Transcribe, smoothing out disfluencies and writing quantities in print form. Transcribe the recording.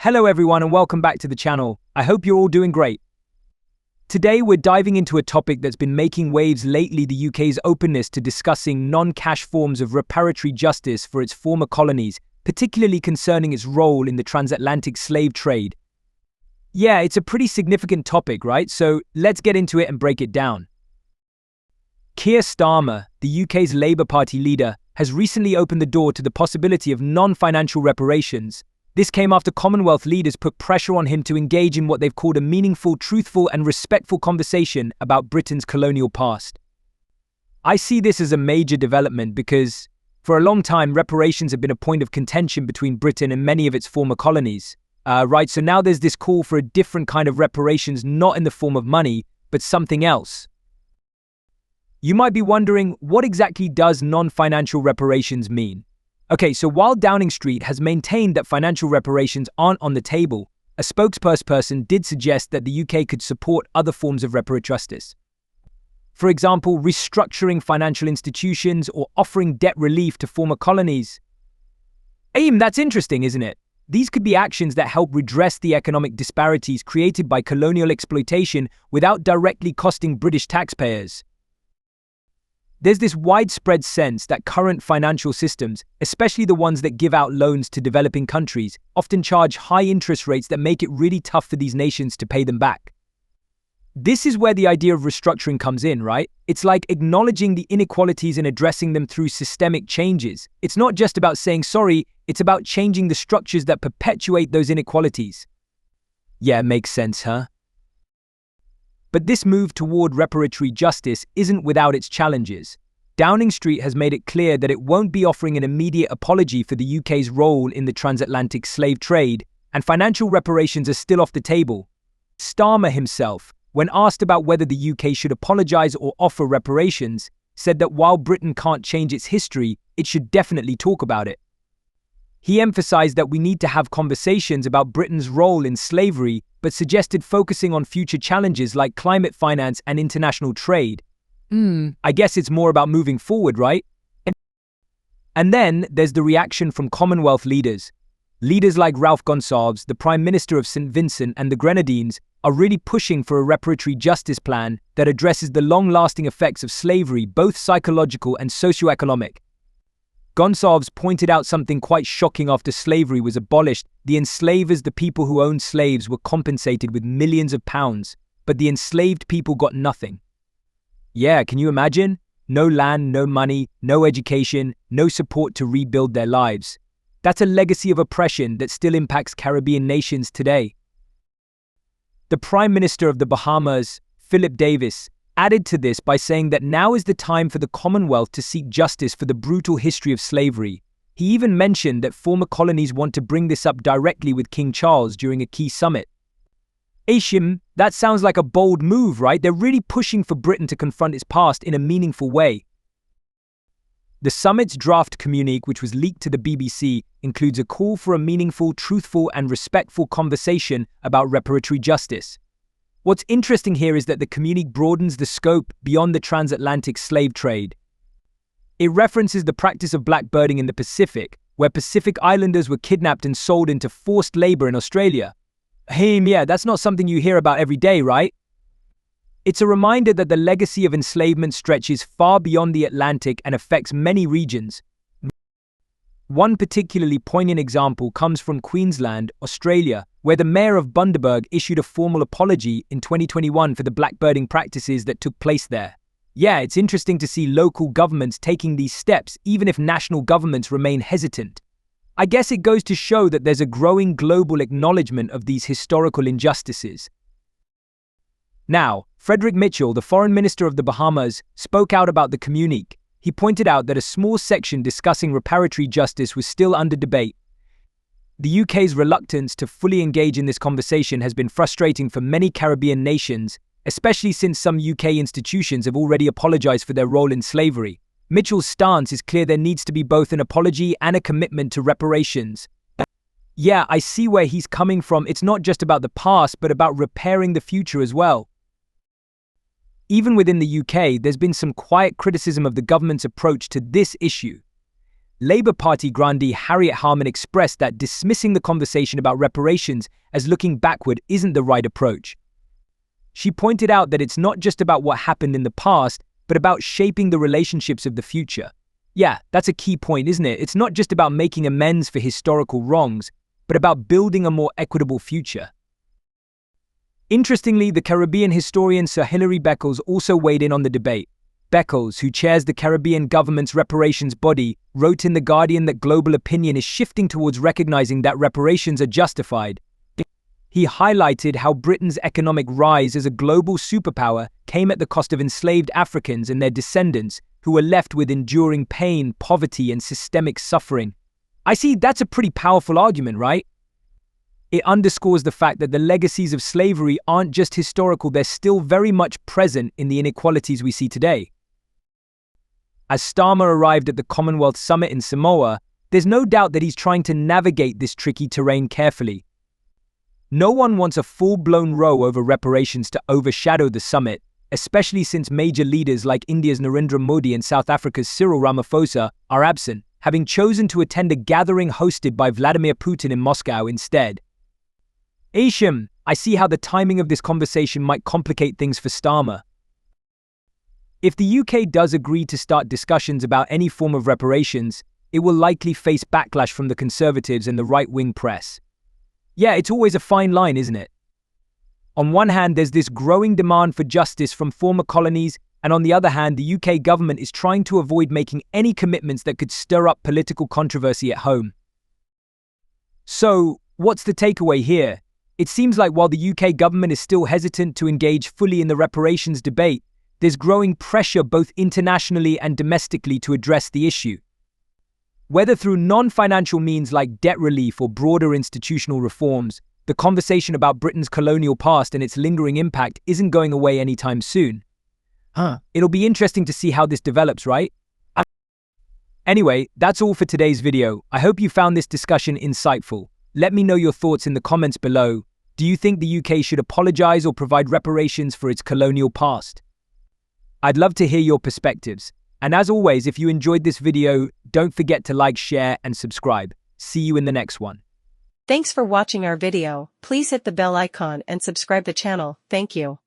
Hello everyone and welcome back to the channel. I hope you're all doing great. Today we're diving into a topic that's been making waves lately: the UK's openness to discussing non-cash forms of reparatory justice for its former colonies, particularly concerning its role in the transatlantic slave trade. Yeah, it's a pretty significant topic, right? So let's get into it and break it down. Keir Starmer, the UK's Labour Party leader, has recently opened the door to the possibility of non-financial reparations. This came after Commonwealth leaders put pressure on him to engage in what they've called a meaningful, truthful and respectful conversation about Britain's colonial past. I see this as a major development because, for a long time, reparations have been a point of contention between Britain and many of its former colonies. So now there's this call for a different kind of reparations, not in the form of money, but something else. You might be wondering, what exactly does non-financial reparations mean? Okay, so while Downing Street has maintained that financial reparations aren't on the table, a spokesperson did suggest that the UK could support other forms of reparatory justice. For example, restructuring financial institutions or offering debt relief to former colonies. That's interesting, isn't it? These could be actions that help redress the economic disparities created by colonial exploitation without directly costing British taxpayers. There's this widespread sense that current financial systems, especially the ones that give out loans to developing countries, often charge high interest rates that make it really tough for these nations to pay them back. This is where the idea of restructuring comes in, right? It's like acknowledging the inequalities and addressing them through systemic changes. It's not just about saying sorry, it's about changing the structures that perpetuate those inequalities. Yeah, makes sense, huh? But this move toward reparatory justice isn't without its challenges. Downing Street has made it clear that it won't be offering an immediate apology for the UK's role in the transatlantic slave trade, and financial reparations are still off the table. Starmer himself, when asked about whether the UK should apologise or offer reparations, said that while Britain can't change its history, it should definitely talk about it. He emphasised that we need to have conversations about Britain's role in slavery, but suggested focusing on future challenges like climate finance and international trade. I guess it's more about moving forward, right? And then there's the reaction from Commonwealth leaders. Leaders like Ralph Gonsalves, the Prime Minister of St. Vincent and the Grenadines, are really pushing for a reparatory justice plan that addresses the long-lasting effects of slavery, both psychological and socio-economic. Gonsalves pointed out something quite shocking. After slavery was abolished, the enslavers, the people who owned slaves, were compensated with millions of pounds, but the enslaved people got nothing. Yeah, can you imagine? No land, no money, no education, no support to rebuild their lives. That's a legacy of oppression that still impacts Caribbean nations today. The Prime Minister of the Bahamas, Philip Davis, added to this by saying that now is the time for the Commonwealth to seek justice for the brutal history of slavery. He even mentioned that former colonies want to bring this up directly with King Charles during a key summit. That sounds like a bold move, right? They're really pushing for Britain to confront its past in a meaningful way. The summit's draft communique, which was leaked to the BBC, includes a call for a meaningful, truthful and respectful conversation about reparatory justice. What's interesting here is that the communique broadens the scope beyond the transatlantic slave trade. It references the practice of blackbirding in the Pacific, where Pacific Islanders were kidnapped and sold into forced labor in Australia. That's not something you hear about every day, right? It's a reminder that the legacy of enslavement stretches far beyond the Atlantic and affects many regions. One particularly poignant example comes from Queensland, Australia, where the Mayor of Bundaberg issued a formal apology in 2021 for the blackbirding practices that took place there. Yeah, it's interesting to see local governments taking these steps, even if national governments remain hesitant. I guess it goes to show that there's a growing global acknowledgement of these historical injustices. Now, Frederick Mitchell, the Foreign Minister of the Bahamas, spoke out about the communique. He pointed out that a small section discussing reparatory justice was still under debate. The UK's reluctance to fully engage in this conversation has been frustrating for many Caribbean nations, especially since some UK institutions have already apologised for their role in slavery. Mitchell's stance is clear: there needs to be both an apology and a commitment to reparations. Yeah, I see where he's coming from. It's not just about the past, but about repairing the future as well. Even within the UK, there's been some quiet criticism of the government's approach to this issue. Labour Party grandee Harriet Harman expressed that dismissing the conversation about reparations as looking backward isn't the right approach. She pointed out that it's not just about what happened in the past, but about shaping the relationships of the future. Yeah, that's a key point, isn't it? It's not just about making amends for historical wrongs, but about building a more equitable future. Interestingly, the Caribbean historian Sir Hilary Beckles also weighed in on the debate. Beckles, who chairs the Caribbean government's reparations body, wrote in The Guardian that global opinion is shifting towards recognizing that reparations are justified. He highlighted how Britain's economic rise as a global superpower came at the cost of enslaved Africans and their descendants, who were left with enduring pain, poverty, and systemic suffering. I see that's a pretty powerful argument, right? It underscores the fact that the legacies of slavery aren't just historical, they're still very much present in the inequalities we see today. As Starmer arrived at the Commonwealth summit in Samoa, there's no doubt that he's trying to navigate this tricky terrain carefully. No one wants a full-blown row over reparations to overshadow the summit, especially since major leaders like India's Narendra Modi and South Africa's Cyril Ramaphosa are absent, having chosen to attend a gathering hosted by Vladimir Putin in Moscow instead. Ashim, I see how the timing of this conversation might complicate things for Starmer. If the UK does agree to start discussions about any form of reparations, it will likely face backlash from the Conservatives and the right-wing press. Yeah, it's always a fine line, isn't it? On one hand, there's this growing demand for justice from former colonies, and on the other hand, the UK government is trying to avoid making any commitments that could stir up political controversy at home. So, what's the takeaway here? It seems like while the UK government is still hesitant to engage fully in the reparations debate, there's growing pressure both internationally and domestically to address the issue. Whether through non-financial means like debt relief or broader institutional reforms, the conversation about Britain's colonial past and its lingering impact isn't going away anytime soon. It'll be interesting to see how this develops, right? Anyway, that's all for today's video. I hope you found this discussion insightful. Let me know your thoughts in the comments below. Do you think the UK should apologize or provide reparations for its colonial past? I'd love to hear your perspectives. And as always, if you enjoyed this video, don't forget to like, share, and subscribe. See you in the next one. Thanks for watching our video. Please hit the bell icon and subscribe the channel. Thank you.